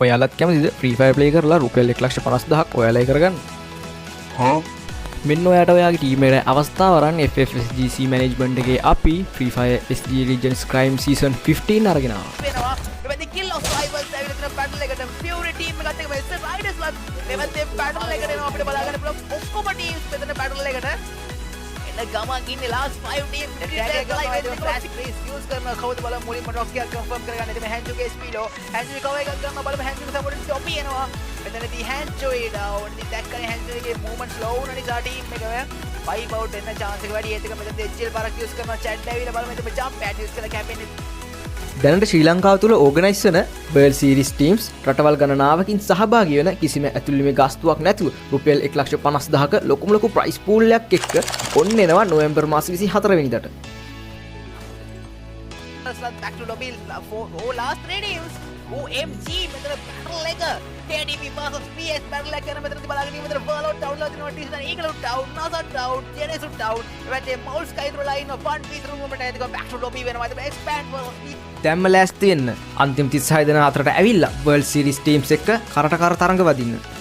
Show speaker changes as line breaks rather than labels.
ඔයාලත් කැමතිද free fire play කරලා රුපියල් 1,50,000ක් ඔයාලා කරගන්න? මෙන්න ඔයාට ඔයාගේ ටීම් එකට අවස්ථාව අරන් FFSGC මැනේජ්මන්ට් එකේ අපි Free Fire SG Legends Crime Season 15 අරගෙන ආවා.
වෙනවා. මෙවැනි kill of rivals ඇවිල්ලා තියෙන battle එකට Fury team එකත් එක්ක මෙස්ස Riders වත් මෙවැනි battle එකට එනවා අපිට බලා ගන්න පුළුවන් ඔක්කොම teams මෙතන battle එකට එන ගමන් ඉන්නේ last 5 teams flash freeze use කරන කවුද බලමු මුලින්ම rock එක confirm කරගන්න. එතන Hanjo speed ලෝ Hanjo cover එකක් ගන්න බලමු Hanjo support එක ඔපි එනවා. මෙතනදී Hanjo ඒ down ඉතින් දැක්කනේ Hanjo එකේ movement slow වුණා නිසා team එක wipe out වෙන්න chance එක වැඩි. ඒත් එක මෙතන HL පාරක් use කරනවා chat ඇවිල්ලා බලමු මෙතන jump pad use කරලා campaign
දැනට ශ්‍රී ලංකාව තුළ ඕගනයිස් වන World Series teams රටවල් ගණනාවකින් සහභාගී වෙන කිසිම ඇතුළේ ගාස්තුවක් නැතුව රුපියල් 1,50,000ක ලොකුම ලොකු ප්‍රයිස් පූල් එකක් එක්ක ඔන්න එනවා නොවැම්බර් මාස 24 වෙනිදාට.
back to lobby for last 3 teams. OMG මෙතන battle එක KDB versus PS battle එක කරන මෙතනදී බලාගෙන ඉන්න මෙතන World down ලා දිනවා ටීස් දැන් Eagle down NASA down JNS down එවැටේ Mouse Sky through line of fun piece room එකට ඇදලා back to lobby වෙනවා. ඒක expand versus
දැම්ම ලෑස්ති වෙන්න අන්තිම 36 දෙනා අතරට ඇවිල්ලා World Series teams එක්ක කරට කර තරඟ වදින්න.